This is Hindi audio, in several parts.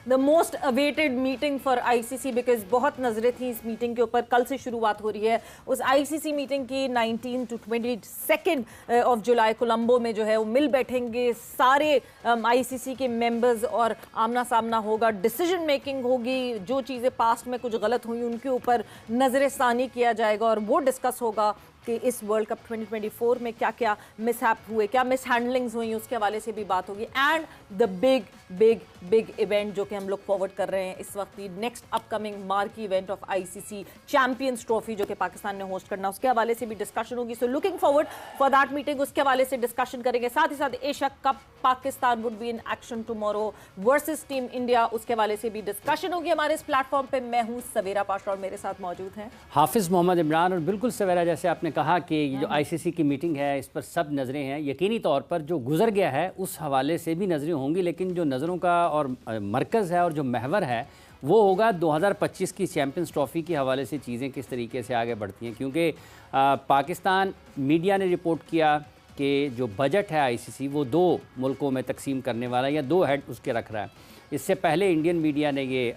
The most awaited meeting for ICC, because बहुत नजरें थी इस मीटिंग के ऊपर। कल से शुरुआत हो रही है उस आईसीसी मीटिंग की। 19 to 22 ऑफ जुलाई कोलंबो में जो है वो मिल बैठेंगे सारे आईसीसी के मेंबर्स और आमना सामना होगा, डिसीजन मेकिंग होगी। जो चीज़ें पास्ट में कुछ गलत हुई उनके ऊपर नजरसानी किया जाएगा और वो डिस्कस होगा कि इस वर्ल्ड कप 2024 में क्या क्या मिसहैप हुए, क्या मिसहैंडलिंग्स हुई, उसके हवाले से भी बात होगी। And the big big big event जो कि हम लोग फॉरवर्ड कर रहे हैं इस वक्त की, next upcoming marquee event of ICC champions trophy जो कि पाकिस्तान ने होस्ट करना, उसके हवाले से भी डिस्कशन होगी। So looking forward for that meeting, उसके हवाले से डिस्कशन करेंगे। साथ ही साथ Asia cup Pakistan would be in action tomorrow versus team India, उसके हवाले से भी डिस्कशन होगी हमारे इस प्लेटफॉर्म पे। मैं हूं सवेरा पाशा और मेरे साथ मौजूद हैं हाफिज मोहम्मद इमरान। और बिल्कुल सवेरा, जैसे आपने कहा कि ये जो आईसीसी की मीटिंग है इस पर सब नज़रें हैं। यकीनी तौर पर जो गुजर गया है उस हवाले से भी नज़रें होंगी, लेकिन जो नज़रों का और मरकज़ है और जो महवर है वो होगा 2025 की चैंपियंस ट्रॉफ़ी के हवाले से चीज़ें किस तरीके से आगे बढ़ती हैं। क्योंकि पाकिस्तान मीडिया ने रिपोर्ट किया कि जो बजट है आईसीसी वो 2 मुल्कों में तकसीम करने वाला है या 2 हेड उसके रख रहा है। इससे पहले इंडियन मीडिया ने ये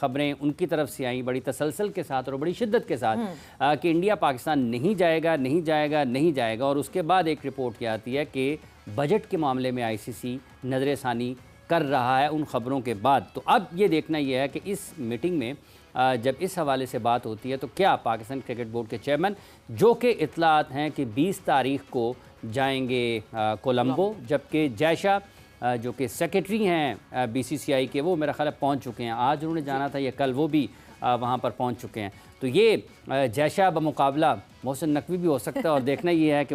ख़बरें उनकी तरफ से आई बड़ी तसलसल के साथ और बड़ी शिद्दत के साथ कि इंडिया पाकिस्तान नहीं जाएगा नहीं जाएगा नहीं जाएगा। और उसके बाद एक रिपोर्ट क्या आती है कि बजट के मामले में आईसीसी नज़रसानी कर रहा है उन ख़बरों के बाद। तो अब ये देखना यह है कि इस मीटिंग में जब इस हवाले से बात होती है तो क्या पाकिस्तान क्रिकेट बोर्ड के चेयरमैन, जो कि इत्तलात हैं कि 20 तारीख को जाएंगे कोलंबो, जबकि जयशाह जो कि सेक्रेटरी हैं बीसीसीआई के, वो मेरा ख्याल है पहुंच चुके हैं। आज उन्होंने जाना था या कल, वो भी वहां पर पहुंच चुके हैं। तो ये जयशाह बमुकाबला मोहसिन नकवी भी हो सकता है। और देखना ये है कि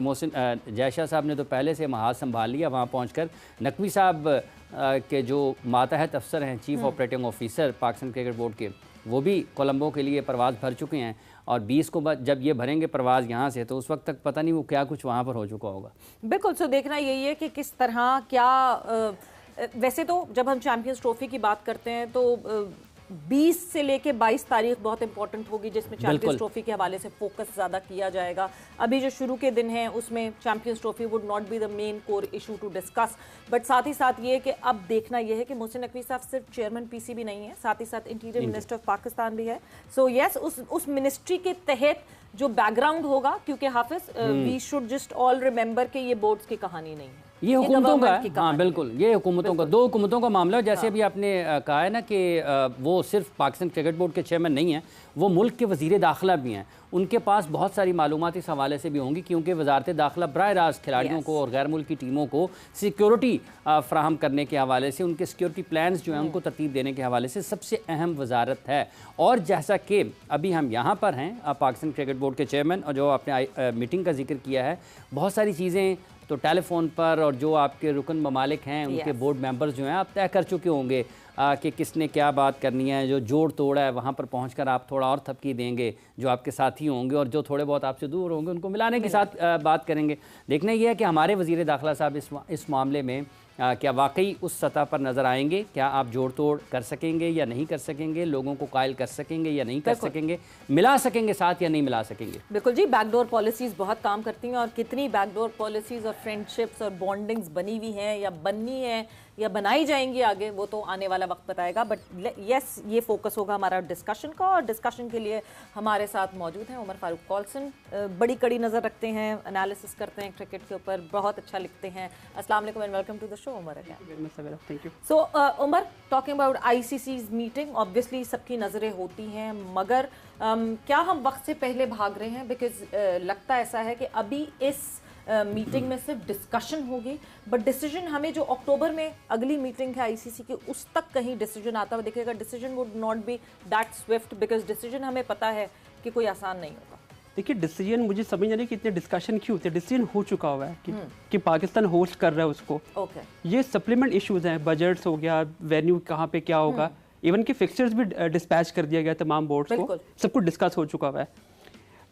जयशाह साहब ने तो पहले से महाज संभाल लिया वहाँ पहुंचकर। नकवी साहब के जो मातहत अफसर हैं, chief operating officer Pakistan cricket board के, वो भी कोलंबो के लिए परवाज़ भर चुके हैं। और 20 को जब ये भरेंगे परवाज़ यहाँ से, तो उस वक्त तक पता नहीं वो क्या कुछ वहाँ पर हो चुका होगा। बिल्कुल। सो देखना यही है कि किस तरह क्या वैसे तो जब हम चैंपियंस ट्रॉफी की बात करते हैं तो 20 से लेके 22 तारीख बहुत इंपॉर्टेंट होगी, जिसमें चैंपियंस ट्रॉफी के हवाले से फोकस ज़्यादा किया जाएगा। अभी जो शुरू के दिन हैं उसमें Champions Trophy would not be the main core issue to discuss. But साथ ही साथ ये कि अब देखना ये है कि मोहसिन नकवी साहब सिर्फ चेयरमैन पीसीबी नहीं है, साथ ही साथ इंटीरियर मिनिस्टर ऑफ पाकिस्तान भी है। सो यस, उस मिनिस्ट्री के तहत जो बैकग्राउंड होगा, क्योंकि Hafiz we should just all remember कि ये बोर्ड्स की कहानी नहीं है, ये हुकूमतों का, हाँ बिल्कुल, ये हुकूमतों का, 2 हुकूमतों का मामला। जैसे अभी आपने कहा है ना कि वो सिर्फ पाकिस्तान क्रिकेट बोर्ड के चेयरमैन नहीं हैं, वो मुल्क के वज़ीर दाखिला भी हैं। उनके पास बहुत सारी मालूमात इस हवाले से भी होंगी, क्योंकि वजारत दाखिला बराह रास्त खिलाड़ियों को और गैर मुल्की टीमों को सिक्योरिटी फ्राहम करने के हवाले से, उनके सिक्योरिटी प्लान्स जो हैं उनको तरतीब देने के हवाले से सबसे अहम वजारत है। और जैसा कि अभी हम यहाँ पर हैं पाकिस्तान क्रिकेट बोर्ड के चेयरमैन, और जो आपने मीटिंग का जिक्र किया है, बहुत सारी चीज़ें तो टेलीफोन पर और जो आपके रुकन ममालिक हैं उनके बोर्ड मेंबर्स जो हैं आप तय कर चुके होंगे कि किसने क्या बात करनी है। जो जोड़ तोड़ है वहाँ पर पहुँचकर आप थोड़ा और थपकी देंगे जो आपके साथी होंगे, और जो थोड़े बहुत आपसे दूर होंगे उनको मिलाने के साथ बात करेंगे। देखना ये है कि हमारे वज़ीर दाखिला साहब इस मामले में क्या वाकई उस सतह पर नज़र आएंगे, क्या आप जोड़ तोड़ कर सकेंगे या नहीं कर सकेंगे, लोगों को कायल कर सकेंगे या नहीं कर सकेंगे, मिला सकेंगे साथ या नहीं मिला सकेंगे। बिल्कुल जी, बैकडोर पॉलिसीज़ बहुत काम करती हैं, और कितनी बैकडोर पॉलिसीज़ और फ्रेंडशिप्स और बॉन्डिंग्स बनी हुई हैं या बननी है या बनाई जाएंगी आगे, वो तो आने वाला वक्त बताएगा। बट यस, ये फोकस होगा हमारा डिस्कशन का, और डिस्कशन के लिए हमारे साथ मौजूद हैं उमर फारूक कॉल्सन। बड़ी कड़ी नज़र रखते हैं, एनालिसिस करते हैं क्रिकेट के ऊपर, बहुत अच्छा लिखते हैं। अस्सलाम वालेकुम and welcome to the show Umar. Thank you. So Umar, talking about ICC's meeting, obviously सबकी नज़रें होती हैं, मगर क्या हम वक्त से पहले भाग रहे हैं? बिकॉज लगता ऐसा है कि अभी इस मीटिंग में सिर्फ डिस्कशन होगी, बट डिसीजन हमें जो अक्टूबर में अगली मीटिंग है आईसीसी की, उस तक कहीं डिसीजन आता हुआ दिखेगा। Decision would not B that Swift, because decision हमें पता है कि कोई आसान नहीं होगा। देखिए, डिसीजन मुझे समझ नहीं कि इतने डिस्कशन क्यों होते हैं। डिसीजन हो चुका हुआ है कि पाकिस्तान होस्ट कर रहा है उसको। ये सप्लीमेंट इश्यूज हैं, बजट्स हो गया, वेन्यू कहाँ पे क्या होगा, इवन कि फिक्सचर्स भी डिस्पैच कर दिया गया तमाम बोर्ड्स को, सब कुछ डिस्कस हो चुका हुआ है।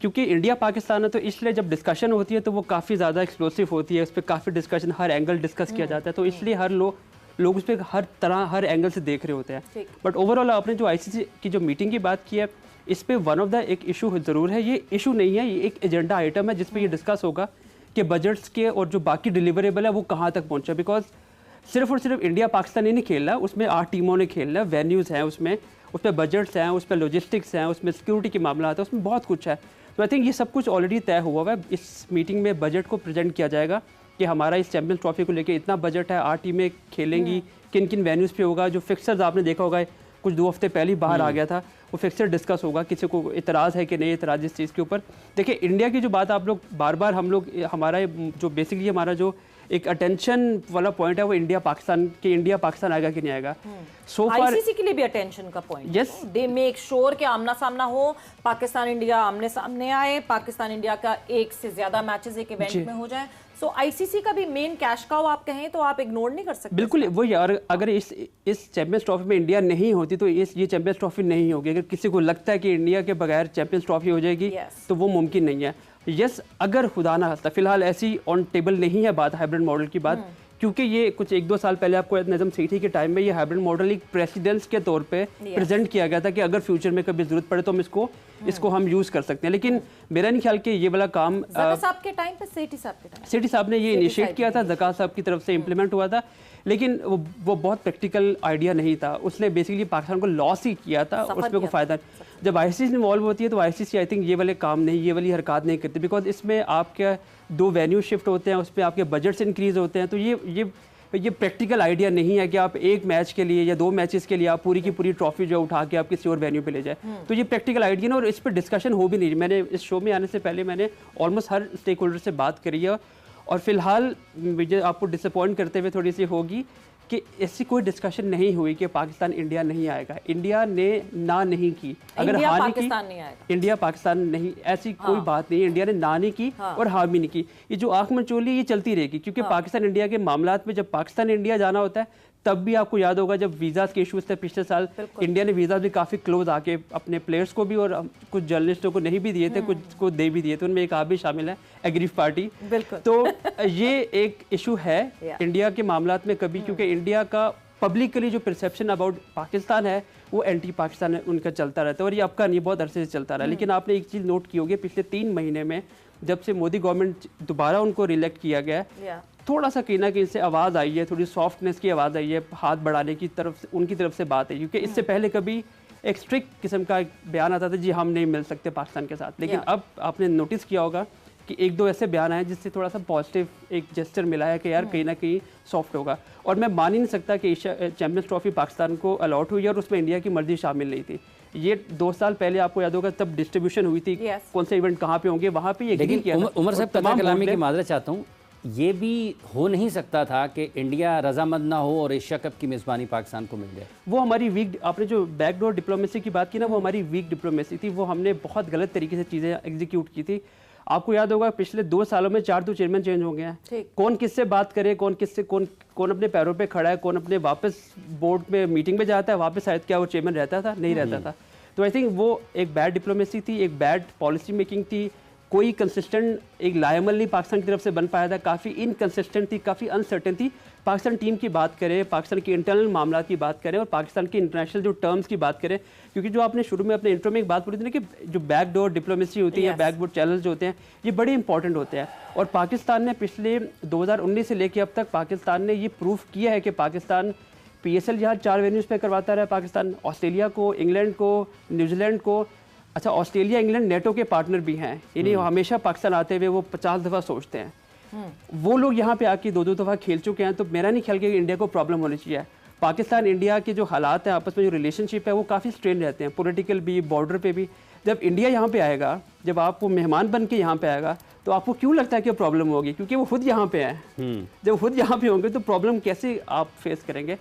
क्योंकि इंडिया पाकिस्तान है तो इसलिए जब डिस्कशन होती है तो वो काफ़ी ज़्यादा एक्सप्लोसिव होती है, उस पर काफ़ी डिस्कशन, हर एंगल डिस्कस किया जाता है, तो इसलिए हर लोग उस पर हर तरह हर एंगल से देख रहे होते हैं। बट ओवरऑल आपने जो आईसीसी की जो मीटिंग की बात की है, इस पे वन ऑफ द एक इशू ज़रूर है। ये इशू नहीं है, ये एक एजेंडा आइटम है जिस पे ये डिस्कस होगा कि बजट्स के और जो बाकी डिलीवरेबल है वो कहाँ तक पहुँचा। बिकॉज सिर्फ और सिर्फ इंडिया पाकिस्तान ही नहीं खेल रहा, उसमें 8 टीमों ने खेल रहा है, वेन्यूज़ हैं उसमें बजट्स हैं, उस पर लॉजिस्टिक्स हैं, उसमें सिक्योरिटी के मामला आता है, उसमें बहुत कुछ है। तो आई थिंक ये सब कुछ ऑलरेडी तय हुआ है। इस मीटिंग में बजट को प्रेजेंट किया जाएगा कि हमारा इस चैंपियंस ट्रॉफी को लेकर इतना बजट है, 8 टीमें खेलेंगी, किन किन वेन्यूज़ पे होगा। जो फिक्सर्स आपने देखा होगा कुछ 2 हफ्ते पहले ही बाहर आ गया था, वो फिक्सर डिस्कस होगा, किसी को इतराज़ है कि नहीं इतराज़ इस चीज़ के ऊपर। देखिए इंडिया की जो बात आप लोग बार बार हम लोग हमारा जो बेसिकली हमारा जो एक अटेंशन वाला पॉइंट है वो इंडिया पाकिस्तान आएगा कि नहीं आएगा। सो फार आईसीसी के लिए भी अटेंशन का point, yes, they make sure कि आमना सामना हो, पाकिस्तान इंडिया आमने सामने आए, पाकिस्तान इंडिया का एक से ज्यादा मैचेस एक इवेंट में हो जाए। सो आईसीसी का भी मेन कैश काउ आप कहें तो आप इग्नोर नहीं कर सकते। बिल्कुल वही, और अगर इस चैंपियंस ट्रॉफी में इंडिया नहीं होती तो ये चैंपियंस ट्रॉफी नहीं होगी। अगर किसी को लगता है कि इंडिया के बगैर चैंपियंस ट्रॉफी हो जाएगी तो वो मुमकिन नहीं है। यस, अगर खुदा ना खास्ता फिलहाल ऐसी ऑन टेबल नहीं है बात हाइब्रिड मॉडल की बात, क्योंकि ये कुछ 1-2 साल पहले आपको नजम सेठी के टाइम में ये हाइब्रिड मॉडल एक प्रेसिडेंस के तौर पे प्रेजेंट किया गया था कि अगर फ्यूचर में कभी जरूरत पड़े तो हम इसको हम यूज कर सकते हैं। लेकिन मेरा नहीं ख्याल कि ये वाला काम साहब के टाइम पे सेठी साहब ने ये इनिशिएट किया था, ज़का साहब की तरफ से इम्प्लीमेंट हुआ था, लेकिन वो बहुत प्रैक्टिकल आइडिया नहीं था। उसने बेसिकली पाकिस्तान को लॉस ही किया था, उसमें कोई फायदा। जब आईसीसी इन्वॉल्व होती है तो आईसीसी आई थिंक ये वाले काम नहीं, ये वाली हरकत नहीं करती, बिकॉज इसमें आपके 2 वेन्यू शिफ्ट होते हैं, उस पर आपके बजट्स इंक्रीज होते हैं। तो ये प्रैक्टिकल आइडिया नहीं है कि आप एक मैच के लिए या 2 मैचेस के लिए आप पूरी की पूरी ट्रॉफी जो उठा के आप किसी और वेन्यू पे ले जाए। तो ये प्रैक्टिकल आइडिया ना, और इस पर डिस्कशन हो भी नहीं। मैंने इस शो में आने से पहले मैंने ऑलमोस्ट हर स्टेक होल्डर से बात करी है, और फिलहाल मुझे आपको डिसअपॉइंट करते हुए थोड़ी सी होगी कि ऐसी कोई डिस्कशन नहीं हुई कि पाकिस्तान इंडिया नहीं आएगा। इंडिया ने ना नहीं की, अगर हाँ नहीं की, इंडिया पाकिस्तान नहीं, ऐसी कोई बात नहीं। इंडिया ने ना नहीं की और हाँ भी नहीं की। ये जो आंख मंचोली ये चलती रहेगी, क्योंकि पाकिस्तान इंडिया के मामलात में जब पाकिस्तान इंडिया जाना होता है तब भी आपको याद होगा जब वीज़ाज के इशूज़ थे पिछले साल, इंडिया ने वीज़ा भी काफ़ी क्लोज आके अपने प्लेयर्स को भी और कुछ जर्नलिस्टों को नहीं भी दिए थे, कुछ को दे भी दिए थे। उनमें एक आप भी शामिल है, एग्रीफ पार्टी। तो ये एक इशू है इंडिया के मामलात में कभी, क्योंकि इंडिया का पब्लिकली जो परसेप्शन अबाउट पाकिस्तान है वो एंटी पाकिस्तान उनका चलता रहता है, और ये आपका नहीं बहुत अरसे से चलता रहा। लेकिन आपने एक चीज़ नोट की होगी, पिछले 3 महीने में जब से मोदी गवर्नमेंट दोबारा उनको रिलेक्ट किया गया है, थोड़ा सा कहीं ना कहीं से आवाज़ आई है, थोड़ी सॉफ्टनेस की आवाज़ आई है, हाथ बढ़ाने की तरफ उनकी तरफ से बात है। क्योंकि इससे पहले कभी एक स्ट्रिक्ट किस्म का बयान आता था, जी हम नहीं मिल सकते पाकिस्तान के साथ। लेकिन अब आपने नोटिस किया होगा कि 1-2 ऐसे बयान आए जिससे थोड़ा सा पॉजिटिव एक जेस्चर मिला है कि यार कहीं ना कहीं सॉफ्ट होगा। और मैं मान ही नहीं सकता कि चैंपियंस ट्रॉफी पाकिस्तान को अलॉट हुई और उसमें इंडिया की मर्जी शामिल नहीं थी। ये 2 साल पहले आपको याद होगा तब डिस्ट्रीब्यूशन हुई थी, कौन से इवेंट कहाँ पे होंगे, वहाँ पे ये एग्री किया। उमर साहब तमाम कलामी की माजरत चाहता हूँ, ये भी हो नहीं सकता था कि इंडिया रजामंद ना हो और एशिया कप की मेज़बानी पाकिस्तान को मिल जाए। वो हमारी वीक, आपने जो बैकडोर डिप्लोमेसी की बात की ना, वो हमारी वीक डिप्लोमेसी थी। वो हमने बहुत गलत तरीके से चीज़ें एग्जीक्यूट की थी। आपको याद होगा पिछले 2 सालों में 4 तो चेयरमैन चेंज हो गए हैं। कौन किससे बात करे, कौन अपने पैरों पे खड़ा है, कौन अपने वापस बोर्ड में मीटिंग में जाता है, वापस शायद क्या वो चेयरमैन रहता था, नहीं रहता था। तो आई थिंक वो एक बैड डिप्लोमेसी थी, एक बैड पॉलिसी मेकिंग थी। कोई कंसिस्टेंट एक लायमल नहीं पाकिस्तान की तरफ से बन पाया था, काफ़ी इनकंसिस्टेंट थी, काफ़ी अनसर्टेन थी। पाकिस्तान टीम की बात करें, पाकिस्तान के इंटरनल मामला की बात करें और पाकिस्तान के इंटरनेशनल जो टर्म्स की बात करें, क्योंकि जो आपने शुरू में अपने इंट्रो में एक बात बोली थी ना कि जो बैकडोर डिप्लोमेसी होती है, बैकडोर चैनल्स जो होते हैं, ये बड़े इंपॉर्टेंट होते हैं। और पाकिस्तान ने पिछले 2019 से लेकर अब तक पाकिस्तान ने ये प्रूफ किया है कि पाकिस्तान PSL यहाँ 4 वेन्यूज़ पे करवाता रहा है। पाकिस्तान ऑस्ट्रेलिया को, इंग्लैंड को, न्यूजीलैंड को, अच्छा ऑस्ट्रेलिया इंग्लैंड नेटो के पार्टनर भी हैं, यानी हमेशा पाकिस्तान आते हुए वो 50 दफ़ा सोचते हैं। वो लोग यहाँ पे आके 2-2 दफ़ा खेल चुके हैं। तो मेरा नहीं ख्याल कि इंडिया को प्रॉब्लम होनी चाहिए। पाकिस्तान इंडिया के जो हालात हैं, आपस में जो रिलेशनशिप है वो काफ़ी स्ट्रेन रहते हैं, पॉलिटिकल भी, बॉर्डर पे भी। जब इंडिया यहाँ पे आएगा, जब आपको मेहमान बन के यहाँ पे आएगा, तो आपको क्यों लगता है कि प्रॉब्लम होगी? क्योंकि वो खुद यहाँ पे है। जब खुद यहाँ पे होंगे तो प्रॉब्लम कैसे आप फेस करेंगे?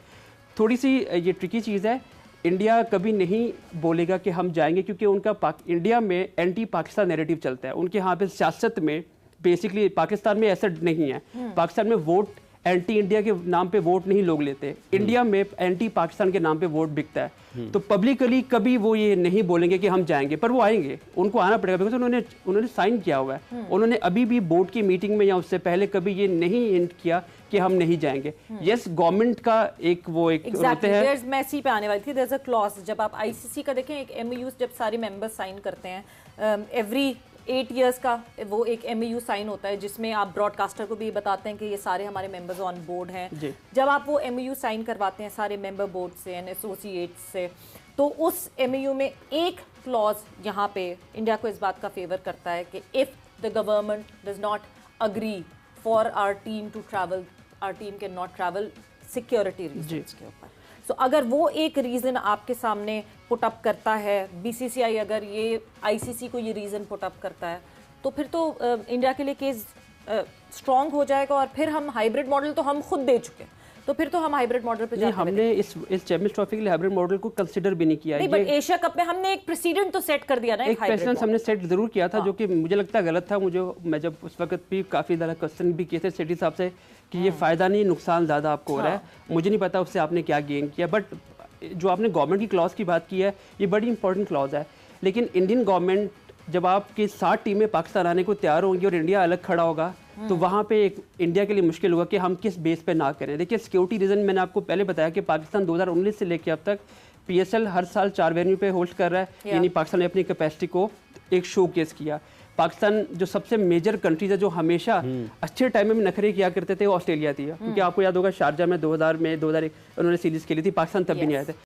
थोड़ी सी ये ट्रिकी चीज़ है। इंडिया कभी नहीं बोलेगा कि हम जाएंगे, क्योंकि उनका इंडिया में एंटी पाकिस्तान नैरेटिव चलता है। उनके यहाँ पे सियासत में बेसिकली, पाकिस्तान में ऐसा नहीं है। पाकिस्तान में वोट एंटी इंडिया के नाम पे वोट नहीं लोग लेते, इंडिया में एंटी पाकिस्तान के नाम पे वोट बिकता है। तो पब्लिकली कभी वो ये नहीं बोलेंगे कि हम जाएंगे, पर वो आएंगे, उनको आना पड़ेगा, बिकॉज उन्होंने साइन किया हुआ है। उन्होंने अभी भी बोर्ड की मीटिंग में या उससे पहले कभी ये नहीं हिंट किया कि हम नहीं जाएंगे। यस, गवर्नमेंट का एक होते हैं। मैं इसी पे आने वाली थी। देयर इज अ क्लॉज, जब आप आईसीसी का देखें, एक MOU जब सारे मेंबर्स साइन करते हैं, एवरी 8 इयर्स का वो एक MOU साइन होता है जिसमें आप ब्रॉडकास्टर को भी बताते हैं कि ये सारे हमारे मेंबर्स ऑन बोर्ड हैं। जब आप वो MOU साइन करवाते हैं सारे मेंबर बोर्ड से एंड एसोसिएट्स से, तो उस MOU में एक क्लॉज यहाँ पे इंडिया को इस बात का फेवर करता है कि if the government does not agree for our team to travel, our team can not travel security reasons के ऊपर। सो अगर वो एक रीज़न आपके सामने पुट अप करता है, BCCI अगर ये ICC को ये रीज़न पुट अप करता है, तो फिर तो इंडिया के लिए केस स्ट्रॉन्ग हो जाएगा। और फिर हम हाइब्रिड मॉडल तो हम खुद दे चुके हैं, तो फिर तो हम हाइब्रिड मॉडल पे जाते हैं। हमने इस चैंपियंस ट्रॉफी के लिए हाइब्रिड मॉडल को कंसीडर भी नहीं किया। नहीं, बट एशिया कप में हमने एक प्रेसिडेंट तो सेट कर दिया ना, एक प्रेसिडेंट हमने सेट जरूर किया था, जो कि मुझे लगता है गलत था। मैं जब उस वक्त भी काफ़ी ज़्यादा क्वेश्चन भी किए थे सेठी साहब से कि ये फ़ायदा नहीं, नुकसान ज़्यादा आपको हो रहा है। मुझे नहीं पता उससे आपने क्या गेन किया, बट जो आपने गवर्नमेंट की क्लॉज की बात की है, ये बड़ी इंपॉर्टेंट क्लॉज है। लेकिन इंडियन गवर्नमेंट जब आपकी 7 टीमें पाकिस्तान आने को तैयार होंगी और इंडिया अलग खड़ा होगा, तो वहाँ पे एक इंडिया के लिए मुश्किल होगा कि हम किस बेस पे ना करें। देखिए, सिक्योरिटी रीज़न मैंने आपको पहले बताया कि पाकिस्तान 2019 से लेकर अब तक PSL हर साल 4 वेन्यू पे होस्ट कर रहा है, यानी पाकिस्तान ने अपनी कैपेसिटी को एक शो केस किया। पाकिस्तान जो सबसे मेजर कंट्रीज है जो हमेशा अच्छे टाइम में नखरे किया करते थे, वो ऑस्ट्रेलिया थी, क्योंकि आपको याद होगा शारजा में 2001 उन्होंने सीरीज खेली थी, पाकिस्तान तब भी नहीं आए थे।